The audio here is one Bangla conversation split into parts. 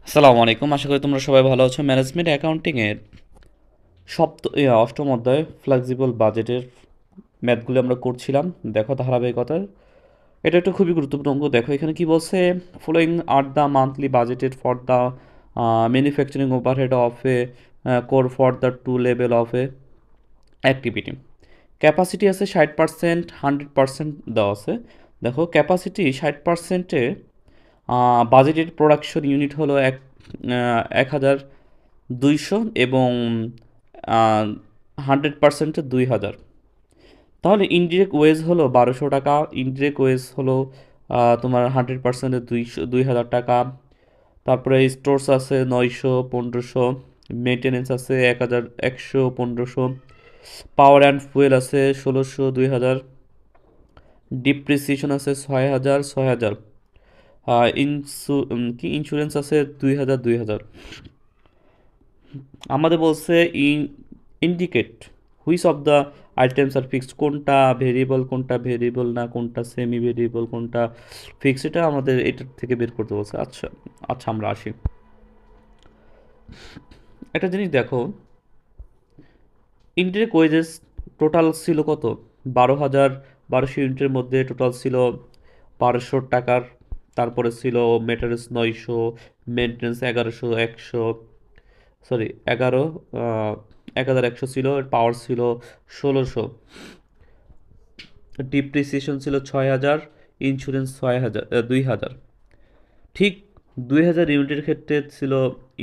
আসসালামু আলাইকুম, আশা করি তোমরা সবাই ভালো আছো। ম্যানেজমেন্ট অ্যাকাউন্টিংয়ের অষ্টম অধ্যায় ফ্লেক্সিবল বাজেটের ম্যাথগুলো আমরা করছিলাম। দেখো ধারাবাহিকতার এটা একটা খুবই গুরুত্বপূর্ণ অঙ্ক। দেখো এখানে কি বলছে, following are the monthly budgeted for the manufacturing overhead of a core for the two level of a activity. Capacity আছে 60%, 100% দেওয়া আছে। দেখো ক্যাপাসিটি 60%-এ বাজেটেড প্রোডাকশন ইউনিট হলো 1,200 এবং 100%-এ 2,000। তাহলে ইনডিরেক্ট ওয়েজ হলো 1,200 টাকা, ইনডিরেক্ট ওয়েজ হলো তোমার 100%-এ 2,000 টাকা। তারপরে স্টোরস আছে 900, 1,500, মেনটেনেন্স আছে 1,100, 1,500, পাওয়ার অ্যান্ড ফুয়েল আছে 1,600, 2,000, ডিপ্রিসিয়েশন আছে 6,000, 6,000, ইন্স্যুরেন্স আছে 2,000, 2,000। আমাদের বলছে indicate which of the items are fixed, কোনটা ভেরিয়েবল কোনটা ভেরিয়েবল না, কোনটা সেমি ভেরিয়েবল কোনটা ফিক্সড, এটা আমাদের এটার থেকে বের করতে বলছে। আচ্ছা আচ্ছা, আমরা আসি। একটা জিনিস দেখো, ইনডিরেক্ট ওয়েজেস টোটাল ছিল কত, 12,000। 1,200 ইউনিটের মধ্যে টোটাল ছিল 1,200 টাকার। তারপরে ছিল মেটারিয়ালস 900, মেনটেন্স 1,100, 100, সরি 11, 1,100 ছিল, পাওয়ার ছিল 1,600, ডিপ্রিসিয়েশন ছিল 6,000, ইন্স্যুরেন্স 6,000, 2,000। ঠিক 2,000 ইউনিটের ক্ষেত্রে ছিল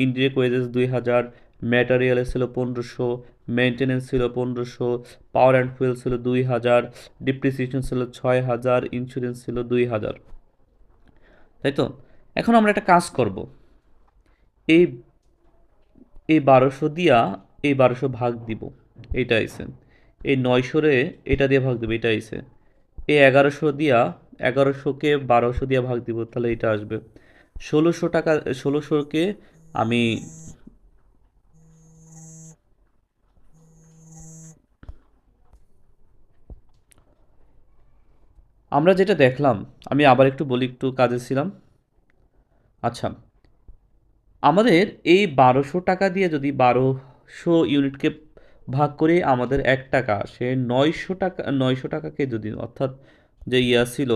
ইনডিরেক্ট ওয়েজেস 2,000, ম্যাটেরিয়ালে ছিল 1,500, মেনটেনেন্স ছিল 1,500, পাওয়ার অ্যান্ড ফুয়েল ছিল 2,000, ডিপ্রিসিয়েশন ছিল 6,000, ইন্স্যুরেন্স ছিল 2,000। তাই তো? এখন আমরা একটা কাজ করব। এই এই 1,200 দিয়া এই 1,200 ভাগ দিব, এইটা আইছে। এই 900-রে এটা দিয়ে ভাগ দিব, এটা আইছে। এই 1,100 দিয়া 1,100-কে 1,200 দিয়া ভাগ দিব, তাহলে এটা আসবে 1,600 টাকা। 1,600-কে আমি আমরা যেটা দেখলাম, আমি আবার একটু বলি, একটু কাজে ছিলাম। আচ্ছা, আমাদের এই 1,200 টাকা দিয়ে যদি 1,200 ইউনিটকে ভাগ করে আমাদের 1 টাকা আসে, 900 টাকা, 900 টাকাকে যদি, অর্থাৎ যে ছিল,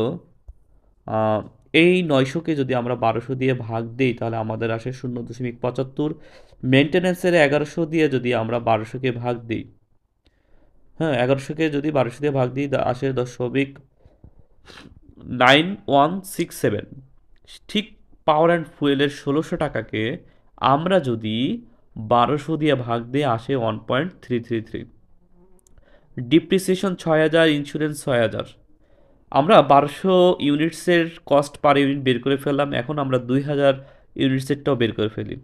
আহ, এই 900-কে যদি আমরা 1,200 দিয়ে ভাগ দিই তাহলে আমাদের আসে 0.75। মেনটেন্যান্সের 1,100 দিয়ে যদি আমরা 1,200-কে ভাগ দিই, হ্যাঁ 1,100-কে যদি 1,200 দিয়ে ভাগ দিই আসে 0.9167। ঠিক পাওয়ার অ্যান্ড ফুয়েলের 1,600 টাকাকে আমরা যদি 1,200 দিয়ে ভাগ দিয়ে আসে 1.333। Depreciation 6,000, insurance 6,000। আমরা 1,200 ইউনিটসের কস্ট পার ইউনিট বের করে ফেললাম, এখন আমরা 2,000 ইউনিটসেরটাও বের করে ফেলি।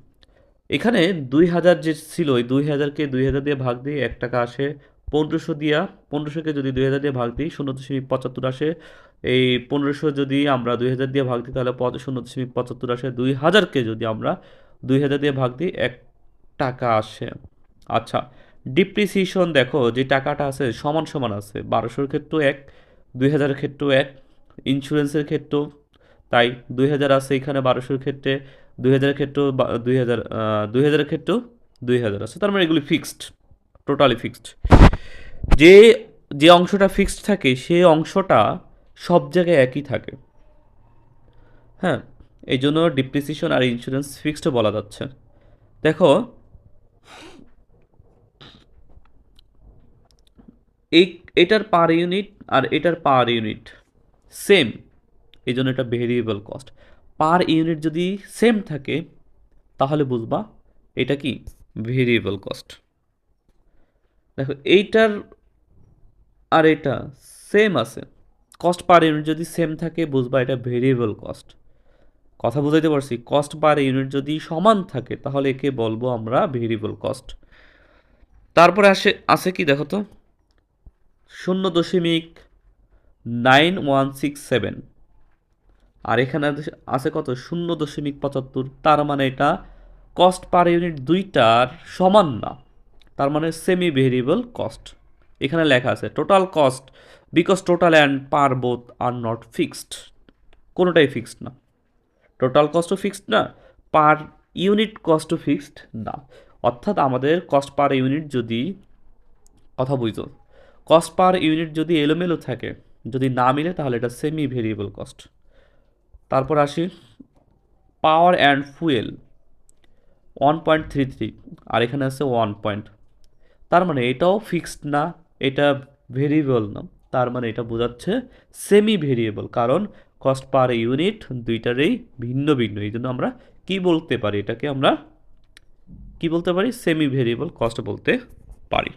এখানে 2,000 যে ছিল, ওই 2,000-কে 2,000 দিয়ে ভাগ দিয়ে 1 টাকা আসে। 1,500 দিয়া 1,500-কে যদি 2,000 দিয়ে ভাগ দিই 0.75 আসে। এই 1,500 যদি আমরা 2,000 দিয়ে ভাগ দিই তাহলে 0.75 আসে। 2,000-কে যদি আমরা 2,000 দিয়ে ভাগ দিই 1 টাকা আসে। আচ্ছা, ডিপ্রিসিয়েশন দেখো যে টাকাটা আছে সমান সমান আছে, 1,200-র ক্ষেত্রেও 1, 2,000-এর ক্ষেত্রেও 1, ইন্স্যুরেন্সের ক্ষেত্রেও তাই। 2,000 আছে এখানে 1,200-র ক্ষেত্রে, 2,000-এর ক্ষেত্রেও 2,000, 2,000-এর ক্ষেত্রেও 2,000 আছে। তার মানে এগুলি ফিক্সড, টোটালি ফিক্সড। যে যে অংশটা ফিক্সড থাকে সেই অংশটা সব জায়গায় একই থাকে। হ্যাঁ, এই জন্য ডিপ্রিসিয়েশন আর ইন্স্যুরেন্স ফিক্সড বলা যাচ্ছে। দেখো এই এটার পার ইউনিট আর এটার পার ইউনিট সেম, এই জন্য এটা ভেরিয়েবল কস্ট। পার ইউনিট যদি সেম থাকে তাহলে বুঝবা এটা কি ভেরিয়েবল কস্ট। দেখো এইটার আর এটা সেম আছে, কস্ট পার ইউনিট যদি সেম থাকে বুঝবা এটা ভেরিয়েবল কস্ট। কথা বুঝাইতে পারছি? কস্ট পার ইউনিট যদি সমান থাকে তাহলে একে বলবো আমরা ভেরিয়েবল কস্ট। তারপরে আছে কি দেখো তো, 0.9167, আর এখানে আছে কত, 0.75। তার মানে এটা কস্ট পার ইউনিট দুইটার সমান না, তার মানে সেমি ভেরিয়েবল কস্ট। এখানে লেখা আছে total cost because total and per both are not fixed, কোনোটাই ফিক্সড না। টোটাল কস্টও ফিক্সড না, পার ইউনিট কস্টও ফিক্সড না। অর্থাৎ আমাদের কস্ট পার ইউনিট যদি, কথা বুঝো, কস্ট পার ইউনিট যদি এলোমেলো থাকে, যদি না মিলে, তাহলে এটা সেমি ভেরিয়েবল কস্ট। তারপর আসি পাওয়ার অ্যান্ড ফুয়েল 1.33, আর এখানে আছে 1 পয়েন্ট। তার মানে এটাও ফিক্সড না, এটা ভেরিয়েবল না। তার মানে এটা বোঝাচ্ছে সেমি ভেরিয়েবল, কারণ কস্ট পার ইউনিট দুইটারই ভিন্ন ভিন্ন। এই জন্য আমরা কি বলতে পারি, এটাকে আমরা কি বলতে পারি, সেমি ভেরিয়েবল কস্ট বলতে পারি।